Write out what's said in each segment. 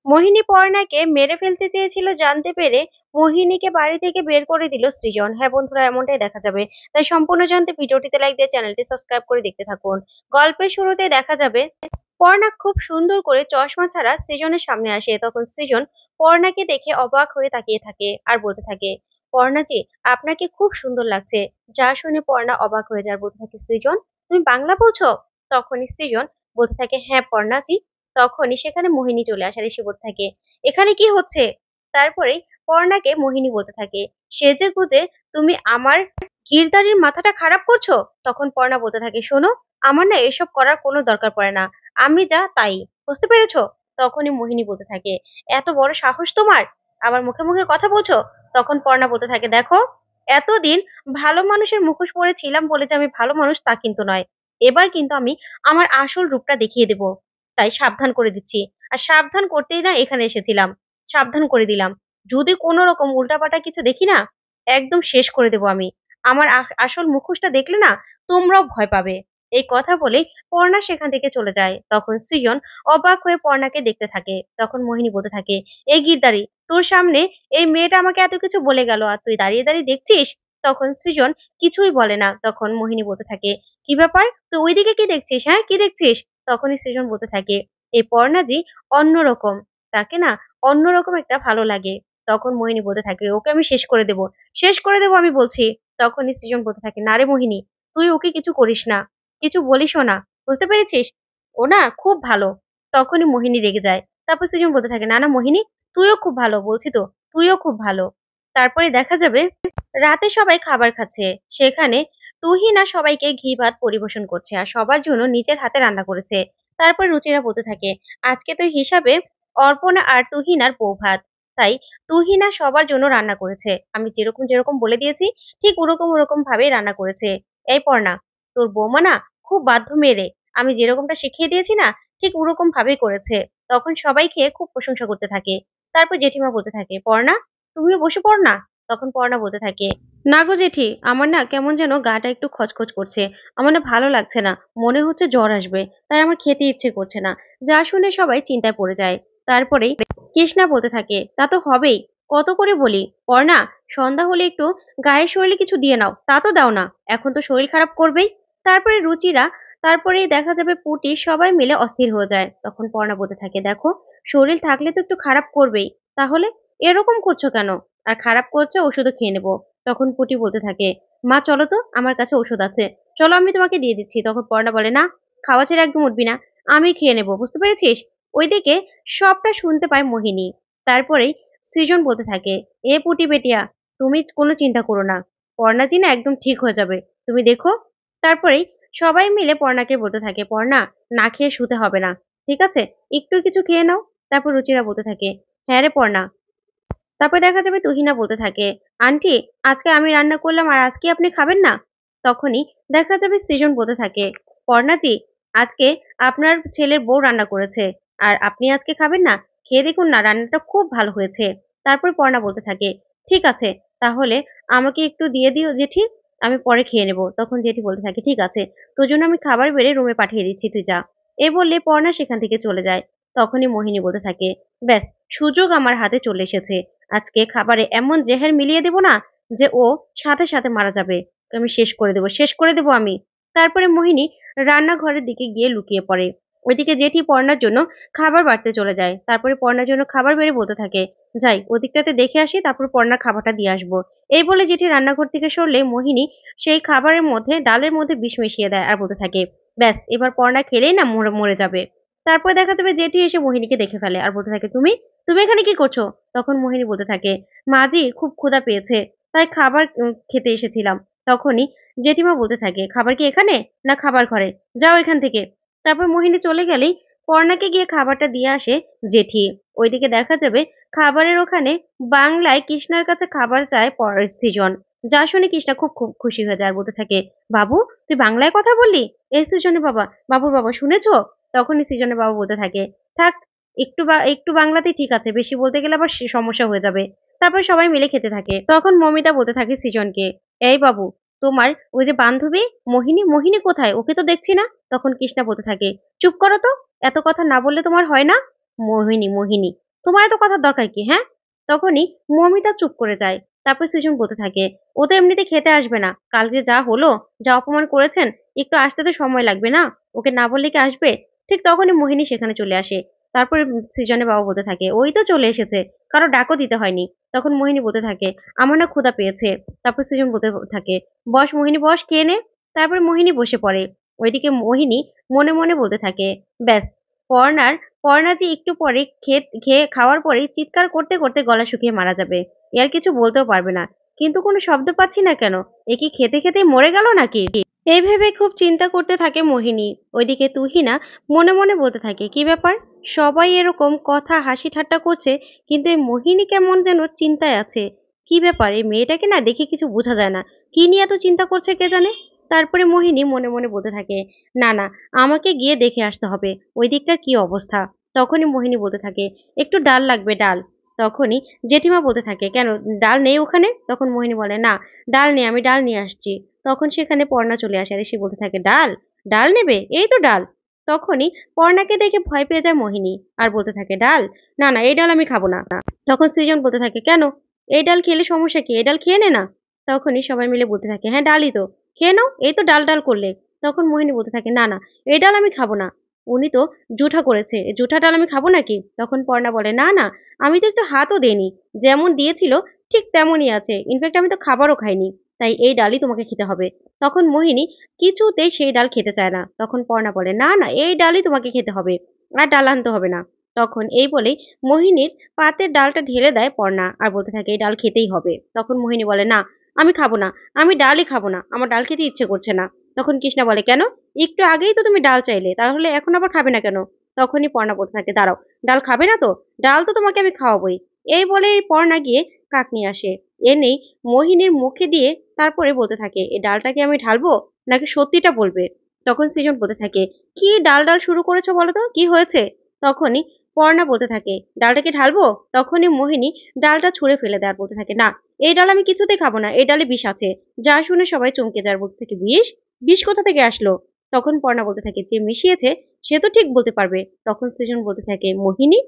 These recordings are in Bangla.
মোহিনী পর্ণাকে মেরে ফেলতে চেয়েছিল জানতে পেরে মোহিনীকে বাড়ি থেকে বের করে দিল সৃজন। হ্যাঁ বন্ধুরা, এমনটাই দেখা যাবে। তাই সম্পূর্ণ জানতে ভিডিওটিতে লাইক দিয়ে চ্যানেলটি সাবস্ক্রাইব করে দেখতে থাকুন। গল্পের শুরুতে দেখা যাবে পর্ণা খুব সুন্দর করে চশমা ছাড়া সৃজনের সামনে আসে। তখন সৃজন পর্ণাকে দেখে অবাক হয়ে তাকিয়ে থাকে আর বলতে থাকে, পর্ণাজি, আপনাকে খুব সুন্দর লাগছে। যা শুনে পর্ণা অবাক হয়ে যায়, বলতে থাকে, সৃজন তুমি বাংলা বলছো? তখনই সৃজন বলতে থাকে, হ্যাঁ পর্ণাজি। তখনই সেখানে মোহিনী চলে আসে আর এসে বলতে থাকে, এখানে কি হচ্ছে? তারপরে পর্ণাকে মোহিনী বলতে থাকে, সেজে গুজে তুমি আমার গিরদারির মাথাটা খারাপ করছো? তখন পর্ণা বলতে থাকে, শোনো, আমার না এসব করার কোনো দরকার পড়ে না। আমি যা তাই, বুঝতে পেরেছো? তখনই মোহিনী বলতে থাকে, এত বড় সাহস তোমার, আবার মুখে মুখে কথা বলছো? তখন পর্ণা বলতে থাকে, দেখো, এতদিন ভালো মানুষের মুখোশ পরেছিলাম বলে যে আমি ভালো মানুষ তা কিন্তু নয়। এবার কিন্তু আমি আমার আসল রূপটা দেখিয়ে দেব। তাই সাবধান করে দিচ্ছি। আর সাবধান করতেই না এখানে এসেছিলাম। সাবধান করে দিলাম। যদি কোনো রকম উল্টাপাল্টা কিছু দেখি না, একদম শেষ করে দেব আমি। আমার আসল মুখোশটা দেখলে না তোমরাও ভয় পাবে। এই কথা বলেই পর্ণা সেখান থেকে চলে যায়। তখন সৃজন অবাক হয়ে পর্ণাকে দেখতে থাকে। তখন মোহিনী বলতে থাকে, এই গিরদারি, তোর সামনে এই মেয়েটা আমাকে এত কিছু বলে গেল আর তুই দাঁড়িয়ে দাঁড়িয়ে দেখছিস? তখন সৃজন কিছুই বলে না। তখন মোহিনী বলতে থাকে, কি ব্যাপার, তুই ওইদিকে কি দেখছিস? হ্যাঁ, কি দেখছিস? তখনই সৃজন বলতে থাকে, এই পর্ণাজি অন্যরকম, তাকে না অন্যরকম একটা ভালো লাগে। তখন মোহিনী বলতে থাকে, ওকে আমি শেষ করে দেব, শেষ করে দেব আমি বলছি। তখনই সৃজন বলতে থাকে, না রে মোহিনী, তুই ওকে কিছু করিস না, কিছু বলিসও না, বুঝতে পেরেছিস? ও না খুব ভালো। তখনই মোহিনী রেগে যায়। তারপর সৃজন বলতে থাকে, না না মোহিনী, তুইও খুব ভালো, বলছি তো, তুইও খুব ভালো। তারপরে দেখা যাবে রাতে সবাই খাবার খাচ্ছে। সেখানে তুহিনা সবাইকে ঘি ভাত পরিবেশন করছে আর সবার জন্য নিজের হাতে রান্না করেছে। তারপর রুচিরা বলতে থাকে, আজকে তো হিসাবে অর্পণা আর তুহিনার বউ ভাত, তাই তুহিনা সবার জন্য রান্না করেছে। আমি যেরকম যেরকম বলে দিয়েছি ঠিক ওরকম ওরকম ভাবেই রান্না করেছে। এই পর্ণা, তোর বৌমা না খুব বাধ্য মেয়ে রে। আমি যেরকমটা শিখিয়ে দিয়েছি না ঠিক ওরকম ভাবেই করেছে। তখন সবাই খেয়ে খুব প্রশংসা করতে থাকে। তারপর জেঠিমা বলতে থাকে, পর্ণা, তুমিও বসে পড় না। তখন পর্ণা বলতে থাকে, না গো জেঠি, আমার না কেমন যেন গাটা একটু খচখচ করছে। আমার না ভালো লাগছে না, মনে হচ্ছে জ্বর আসবে, তাই আমার খেতে ইচ্ছে করছে না। যা শুনে সবাই চিন্তায় পড়ে যায়। তারপরেই কৃষ্ণা বলতে থাকে, তা তো হবেই, কত করে বলি, পর্ণা, সন্ধ্যা হলে একটু গায়ে শরীরে কিছু দিয়ে নাও, তা তো দাও না, এখন তো শরীর খারাপ করবেই। তারপরে রুচিরা, তারপরেই দেখা যাবে পুটি, সবাই মিলে অস্থির হয়ে যায়। তখন পর্ণা বলতে থাকে, দেখো, শরীর থাকলে তো একটু খারাপ করবেই, তাহলে এরকম করছো কেন? আর খারাপ করছে, ওষুধও খেয়ে নেবো। তখন পুটি বলতে থাকে, মা চলো তো, আমার কাছে ওষুধ আছে, চলো আমি তোমাকে দিয়ে দিচ্ছি। তখন পর্ণা বলে, না, খাওয়া ছেড়ে একদম উঠবি না, আমি খেয়ে নেবো, বুঝতে পেরেছিস? ওইদিকে সবটা শুনতে পায় মোহিনী। তারপরেই সৃজন বলতে থাকে, এ পুটি বেটিয়া, তুমি কোনো চিন্তা করো না, পর্ণাজি না একদম ঠিক হয়ে যাবে, তুমি দেখো। তারপরেই সবাই মিলে পর্ণাকে বলতে থাকে, পর্ণা, না খেয়ে শুতে হবে না, ঠিক আছে, একটু কিছু খেয়ে নাও। তারপর রুচিরা বলতে থাকে, হ্যাঁ রে পর্ণা। তারপর দেখা যাবে তুহিনা বলতে থাকে, আন্টি, আজকে আমি রান্না করলাম আর আজকে আপনি খাবেন না? তখনই দেখা যাবে সৃজন বলতে থাকে, পর্ণাজি, আজকে আপনার ছেলের বউ রান্না করেছে আর আপনি আজকে খাবেন না? খেয়ে দেখুন না, রান্নাটা খুব ভালো হয়েছে। তারপর পর্ণা বলতে থাকে, ঠিক আছে, তাহলে আমাকে একটু দিয়ে দিও জেঠি, আমি পরে খেয়ে নেব। তখন জেঠি বলতে থাকে, ঠিক আছে, তোর জন্য আমি খাবার বেড়ে রুমে পাঠিয়ে দিচ্ছি, তুই যা। এই বললে পর্ণা সেখান থেকে চলে যায়। তখনই মোহিনী বলতে থাকে, ব্যাস, সুযোগ আমার হাতে চলে এসেছে, আজকে খাবারে এমন জেহের মিলিয়ে দেব না যে ও সাথে সাথে মারা যাবে। ওকে আমি শেষ করে দেবো, শেষ করে দেবো আমি। তারপরে মোহিনী রান্নাঘরের দিকে গিয়ে লুকিয়ে পড়ে। ওইদিকে জেঠি পর্ণার জন্য খাবার বাড়তে চলে যায়। তারপরে পর্ণার জন্য খাবার বেড়ে বলতে থাকে, যাই ওদিকটাতে দেখে আসি, তারপর পর্ণার খাবারটা দিয়ে আসবো। এই বলে জেঠি রান্নাঘর থেকে সরলে মোহিনী সেই খাবারের মধ্যে, ডালের মধ্যে বিষ মিশিয়ে দেয় আর বলতে থাকে, ব্যাস, এবার পর্ণা খেলেই না মরে মরে যাবে। তারপরে দেখা যাবে জেঠি এসে মোহিনীকে দেখে ফেলে আর বলতে থাকে, তুমি তুমি এখানে কি করছো? তখন মোহিনী বলতে থাকে, মাজি খুব ক্ষুধা পেয়েছে, তাই খাবার খেতে এসেছিলাম। তখনই জেঠিমা বলতে থাকে, খাবার কি এখানে না খাবার ঘরে? যাও এখান থেকে। তারপর মোহিনী চলে গেলেই পর্ণাকে গিয়ে খাবারটা দিয়ে আসে জেঠি। ওইদিকে দেখা যাবে খাবারের ওখানে বাংলায় কৃষ্ণার কাছে খাবার চায় সৃজন। যা শুনে কৃষ্ণা খুব খুব খুশি হয়ে যায় আর বলতে থাকে, বাবু, তুই বাংলায় কথা বললি? এই সৃজনের বাবা, বাবুর বাবা, শুনেছো? তখনই সৃজনের বাবা বলতে থাকে, থাক, একটু বাংলাতেই ঠিক আছে, বেশি বলতে গেলে আবার সমস্যা হয়ে যাবে। তারপর সবাই মিলে খেতে থাকে। তখন মমিতা বলতে থাকে সৃজনকে, এই বাবু, তোমার ওই যে বান্ধবী মোহিনী, মোহিনী কোথায়? ওকে তো দেখছি না। তখন কৃষ্ণা বলতে থাকে, চুপ করো তো, এত কথা না বললে তোমার হয় না? মোহিনী, মোহিনী, তোমার এত কথার দরকার কি, হ্যাঁ? তখনই মৌমিতা চুপ করে যায়। তারপর সৃজন বলতে থাকে, ও তো এমনিতে খেতে আসবে না, কালকে যা হলো, যা অপমান করেছেন, একটু আসতে তো সময় লাগবে না, ওকে না বললে কি আসবে? ঠিক তখনই মোহিনী সেখানে চলে আসে। তারপরে সৃজনের বাবা বলতে থাকে, ওই তো চলে এসেছে, কারো ডাকও দিতে হয়নি। তখন মোহিনী বলতে থাকে, আমার না ক্ষুধা পেয়েছে। তারপর সৃজন বলতে থাকে, বস মোহিনী বস, খেয়ে নে। তারপরে মোহিনী বসে পড়ে। ওইদিকে মোহিনী মনে মনে বলতে থাকে, ব্যাস, পর্ণার পর্ণা যে একটু পরে খেয়ে খাওয়ার পরেই চিৎকার করতে করতে গলা শুকিয়ে মারা যাবে। এ আর কিছু বলতেও পারবে না। কিন্তু কোনো শব্দ পাচ্ছি না কেন? এ কি খেতে খেতেই মরে গেল নাকি? এই ভেবে খুব চিন্তা করতে থাকে মোহিনী। ওইদিকে তুহিনা মনে মনে বলতে থাকে, কি ব্যাপার, সবাই এরকম কথা হাসি ঠাট্টা করছে, কিন্তু এই মোহিনী কেমন যেন চিন্তায় আছে। কি ব্যাপার, এই মেয়েটাকে না দেখে কিছু বোঝা যায় না, কি নিয়ে এত চিন্তা করছে কে জানে। তারপরে মোহিনী মনে মনে বলতে থাকে, না না, আমাকে গিয়ে দেখে আসতে হবে ওই দিকটার কি অবস্থা। তখনই মোহিনী বলতে থাকে, একটু ডাল লাগবে, ডাল। তখনই জেঠিমা বলতে থাকে, কেন, ডাল নেই ওখানে? তখন মোহিনী বলে, না, ডাল নেই, আমি ডাল নিয়ে আসছি। তখন সেখানে পর্ণা চলে আসে আর এসে বলতে থাকে, ডাল, ডাল নেবে, এই তো ডাল। তখনই পর্ণাকে দেখে ভয় পেয়ে যায় মোহিনী আর বলতে থাকে, ডাল, না না, এই ডাল আমি খাবো না। তখন সৃজন বলতে থাকে, কেন, এই ডাল খেলে সমস্যা কি, এই ডাল খেয়ে নে না। তখনই সবাই মিলে বলতে থাকে, হ্যাঁ ডালই তো, খেয়ে নাও, এই তো ডাল ডাল করলে। তখন মোহিনী বলতে থাকে, না না, এই ডাল আমি খাবো না, উনি তো জুঠা করেছে, এই জুঠা ডাল আমি খাবো নাকি? তখন পর্ণা বলে, না না, আমি তো একটু হাতও দেইনি, যেমন দিয়েছিল ঠিক তেমনই আছে, ইনফ্যাক্ট আমি তো খাবারও খাইনি, তাই এই ডালই তোমাকে খেতে হবে। তখন মোহিনী কিছুতেই সেই ডাল খেতে চায় না। তখন পর্ণা বলে, না না, এই ডালই তোমাকে খেতে হবে, আর ডাল আনতে হবে না। তখন এই বলেই মোহিনীর পাতের ডালটা ঢেলে দেয় পর্ণা আর বলতে থাকে, এই ডাল খেতেই হবে। তখন মোহিনী বলে, না, আমি খাবো না, আমি ডালই খাবো না, আমার ডাল খেতে ইচ্ছে করছে না। তখন কৃষ্ণা বলে, কেন, একটু আগেই তো তুমি ডাল চাইলে, তাহলে এখন আবার খাবে না কেন? তখনই পর্ণা বলতে থাকে, দাঁড়াও, ডাল খাবে না তো, ডাল তো তোমাকে আমি খাওয়াবোই। এই বলে পর্ণা গিয়ে কাক নিয়ে আসে, এনেই মোহিনীর মুখে দিয়ে তারপরে বলতে থাকে, এই ডালটা কি আমি ঢালবো, নাকি সত্যিটা বলবে? তখন সৃজন বলতে থাকে, কি ডাল ডাল শুরু করেছো বলো তো, কি হয়েছে? তখনই পর্ণা বলতে থাকে, ডালটা কি ঢালবো? তখনই মোহিনী ডালটা ছুঁড়ে ফেলে দেয় আর বলতে থাকে, না, এই ডাল আমি কিছুতেই খাবো না, এই ডালে বিষ আছে। যা শুনে সবাই চমকে যায় আর বলতে থাকে, বিষ, বিষ কোথা থেকে আসলো? তখন পর্ণা বলতে থাকে, যে মিশিয়েছে সে তো ঠিক বলতে পারবে। তখন সৃজন বলতে থাকে, মোহিনী,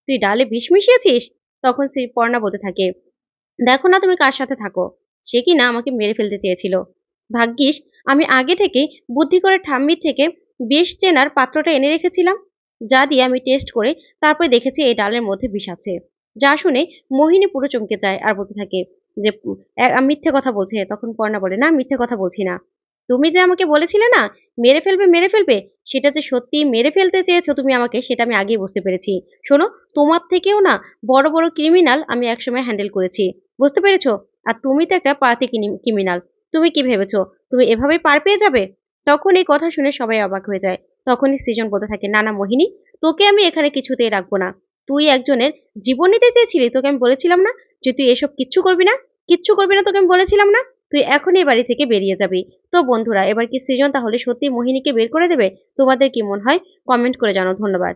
তুই ডালে বিষ মিশিয়েছিস? তখন শ্রী পর্ণা বলতে থাকে, দেখো না তুমি কার সাথে থাকো, সে কি না আমাকে মেরে ফেলতে চেয়েছিল। ভাগ্যিস আমি আগে থেকে বুদ্ধি করে ঠাম্মির থেকে বিষ চেনার পাত্রটা এনে রেখেছিলাম, যা দিয়ে আমি টেস্ট করে তারপরে দেখেছি এই ডালের মধ্যে বিষ আছে। যা শুনে মোহিনী পুরো চমকে যায় আর বলতে থাকে যে, মিথ্যে কথা বলছে। তখন পর্ণা বলে, না, মিথ্যে কথা বলছি না, তুমি যে আমাকে বলেছিলে না মেরে ফেলবে মেরে ফেলবে, সেটা যে সত্যি মেরে ফেলতে চেয়েছো তুমি আমাকে, সেটা আমি আগেই বুঝতে পেরেছি। শোনো, তোমার থেকেও না বড় বড় ক্রিমিনাল আমি একসময় হ্যান্ডেল করেছি, বুঝতে পেরেছো? আর তুমি তো একটা পার্টি ক্রিমিনাল। তুমি কি ভেবেছো তুমি এভাবেই পার পেয়ে যাবে? তখন এই কথা শুনে সবাই অবাক হয়ে যায়। তখনই সৃজন বলতে থাকে, না না মোহিনী, তোকে আমি এখানে কিছুতেই রাখবো না। তুই একজনের জীবন নিতে চেয়েছিলি, তোকে আমি বলেছিলাম না যে তুই এসব কিচ্ছু করবি না, কিচ্ছু করবি না, তোকে আমি বলেছিলাম না? তুই এখনই এই বাড়ি থেকে বেরিয়ে যাবি। তো বন্ধুরা, এবার কি সৃজন তাহলে সত্যি মোহিনীকে বের করে দেবে? তোমাদের কি মনে হয়? কমেন্ট করে জানাও। ধন্যবাদ।